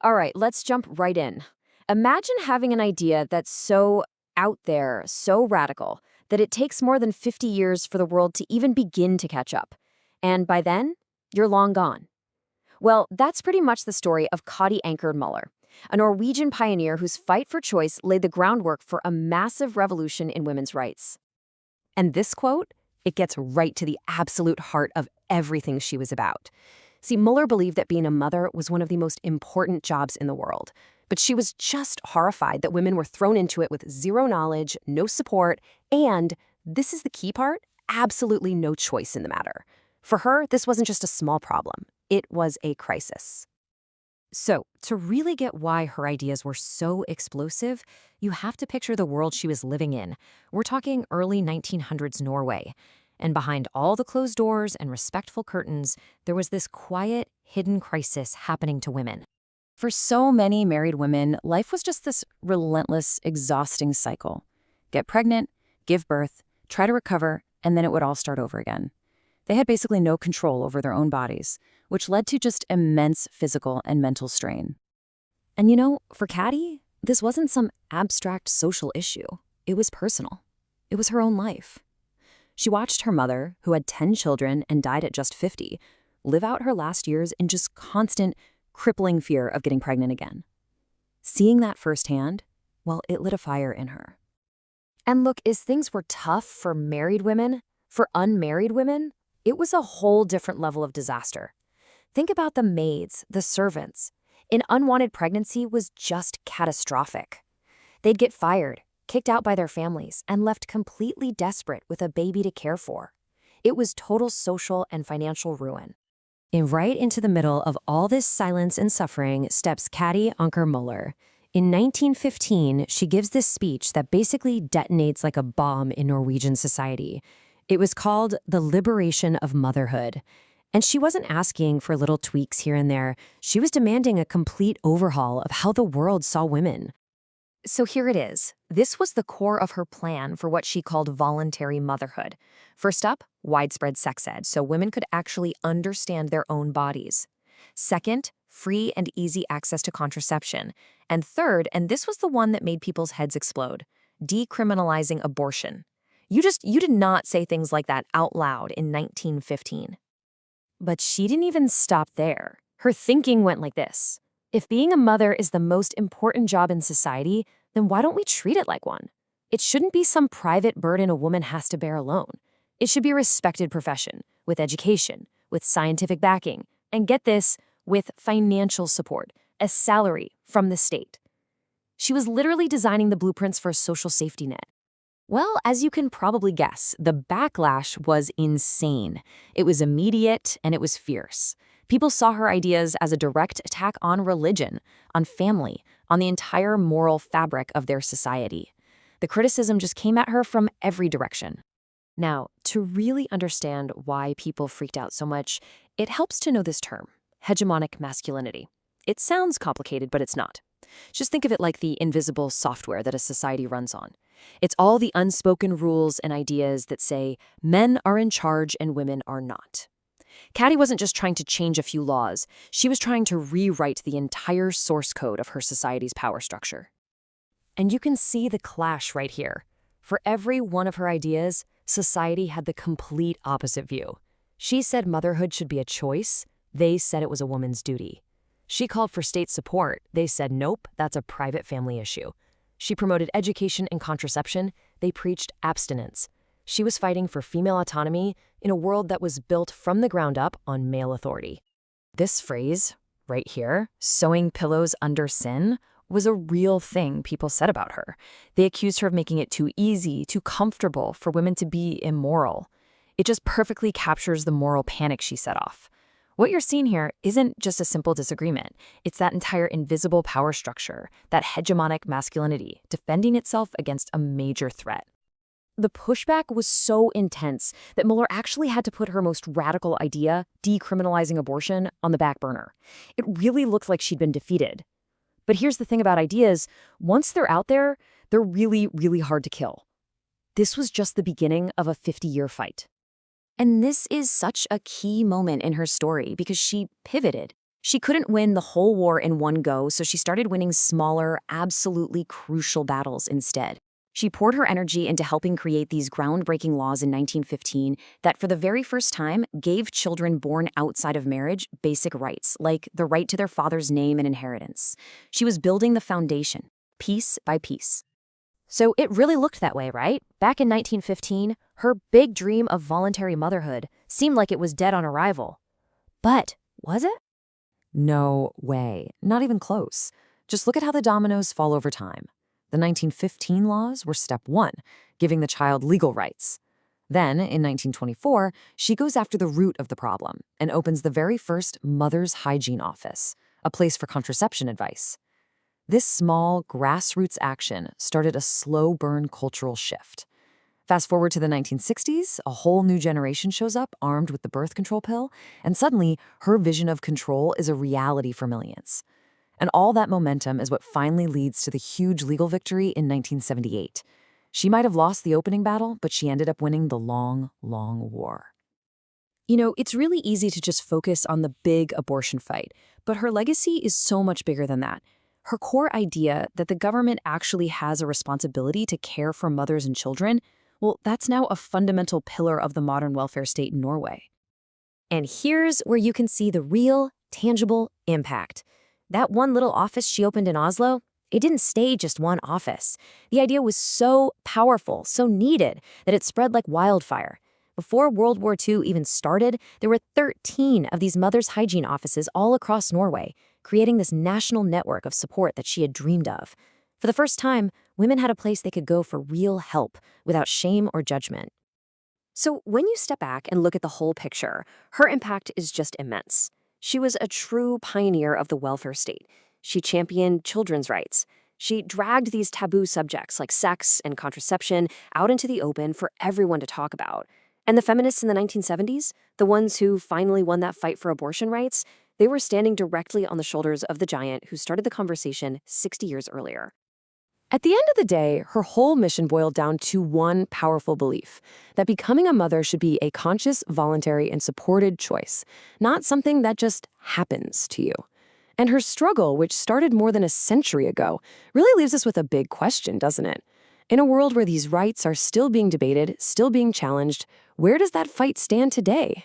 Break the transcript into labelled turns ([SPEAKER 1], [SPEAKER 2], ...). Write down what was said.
[SPEAKER 1] All right, let's jump right in. Imagine having an idea that's so out there, so radical, that it takes more than 50 years for the world to even begin to catch up. And by then, you're long gone. Well, that's pretty much the story of Kadi Anker Muller, a Norwegian pioneer whose fight for choice laid the groundwork for a massive revolution in women's rights. And this quote, it gets right to the absolute heart of everything she was about. See, Muller believed that being a mother was one of the most important jobs in the world, but she was just horrified that women were thrown into it with zero knowledge, no support, and, this is the key part, absolutely no choice in the matter. For her, this wasn't just a small problem. It was a crisis. So, to really get why her ideas were so explosive, you have to picture the world she was living in. We're talking early 1900s Norway. And behind all the closed doors and respectful curtains, there was this quiet, hidden crisis happening to women. For so many married women, life was just this relentless, exhausting cycle. Get pregnant, give birth, try to recover, and then it would all start over again. They had basically no control over their own bodies, which led to just immense physical and mental strain. And for Kadi, this wasn't some abstract social issue. It was personal. It was her own life. She watched her mother, who had 10 children and died at just 50, live out her last years in just constant, crippling fear of getting pregnant again. Seeing that firsthand, well, it lit a fire in her. And look, as things were tough for married women, for unmarried women, it was a whole different level of disaster. Think about the maids, the servants. An unwanted pregnancy was just catastrophic. They'd get fired, kicked out by their families, and left completely desperate with a baby to care for. It was total social and financial ruin. And right into the middle of all this silence and suffering steps Kadi Anker Muller. In 1915, she gives this speech that basically detonates like a bomb in Norwegian society. It was called The Liberation of Motherhood. And she wasn't asking for little tweaks here and there. She was demanding a complete overhaul of how the world saw women. So here it is. This was the core of her plan for what she called voluntary motherhood. First up, widespread sex ed, so women could actually understand their own bodies. Second, free and easy access to contraception. And third, and this was the one that made people's heads explode, decriminalizing abortion. You did not say things like that out loud in 1915. But she didn't even stop there. Her thinking went like this. If being a mother is the most important job in society, then why don't we treat it like one? It shouldn't be some private burden a woman has to bear alone. It should be a respected profession, with education, with scientific backing, and get this, with financial support, a salary from the state. She was literally designing the blueprints for a social safety net. Well, as you can probably guess, the backlash was insane. It was immediate and it was fierce. People saw her ideas as a direct attack on religion, on family, on the entire moral fabric of their society. The criticism just came at her from every direction. Now, to really understand why people freaked out so much, it helps to know this term, hegemonic masculinity. It sounds complicated, but it's not. Just think of it like the invisible software that a society runs on. It's all the unspoken rules and ideas that say men are in charge and women are not. Kadi wasn't just trying to change a few laws. She was trying to rewrite the entire source code of her society's power structure. And you can see the clash right here. For every one of her ideas, society had the complete opposite view. She said motherhood should be a choice. They said it was a woman's duty. She called for state support. They said, nope, that's a private family issue. She promoted education and contraception. They preached abstinence. She was fighting for female autonomy in a world that was built from the ground up on male authority. This phrase, right here, sewing pillows under sin, was a real thing people said about her. They accused her of making it too easy, too comfortable for women to be immoral. It just perfectly captures the moral panic she set off. What you're seeing here isn't just a simple disagreement. It's that entire invisible power structure, that hegemonic masculinity, defending itself against a major threat. The pushback was so intense that Muller actually had to put her most radical idea, decriminalizing abortion, on the back burner. It really looked like she'd been defeated. But here's the thing about ideas. Once they're out there, they're really, really hard to kill. This was just the beginning of a 50-year fight. And this is such a key moment in her story because she pivoted. She couldn't win the whole war in one go, so she started winning smaller, absolutely crucial battles instead. She poured her energy into helping create these groundbreaking laws in 1915 that, for the very first time, gave children born outside of marriage basic rights, like the right to their father's name and inheritance. She was building the foundation, piece by piece. So it really looked that way, right? Back in 1915, her big dream of voluntary motherhood seemed like it was dead on arrival. But was it?
[SPEAKER 2] No way. Not even close. Just look at how the dominoes fall over time. The 1915 laws were step one, giving the child legal rights. Then, in 1924, she goes after the root of the problem and opens the very first Mother's Hygiene Office, a place for contraception advice. This small, grassroots action started a slow-burn cultural shift. Fast forward to the 1960s, a whole new generation shows up armed with the birth control pill, and suddenly her vision of control is a reality for millions. And all that momentum is what finally leads to the huge legal victory in 1978. She might have lost the opening battle, but she ended up winning the long, long war.
[SPEAKER 1] It's really easy to just focus on the big abortion fight, but her legacy is so much bigger than that. Her core idea that the government actually has a responsibility to care for mothers and children, well, that's now a fundamental pillar of the modern welfare state in Norway. And here's where you can see the real, tangible impact. That one little office she opened in Oslo, it didn't stay just one office. The idea was so powerful, so needed, that it spread like wildfire. Before World War II even started, there were 13 of these mothers' hygiene offices all across Norway, creating this national network of support that she had dreamed of. For the first time, women had a place they could go for real help, without shame or judgment. So when you step back and look at the whole picture, her impact is just immense. She was a true pioneer of the welfare state. She championed children's rights. She dragged these taboo subjects like sex and contraception out into the open for everyone to talk about. And the feminists in the 1970s, the ones who finally won that fight for abortion rights, they were standing directly on the shoulders of the giant who started the conversation 60 years earlier. At the end of the day, her whole mission boiled down to one powerful belief, that becoming a mother should be a conscious, voluntary, and supported choice, not something that just happens to you. And her struggle, which started more than a century ago, really leaves us with a big question, doesn't it? In a world where these rights are still being debated, still being challenged, where does that fight stand today?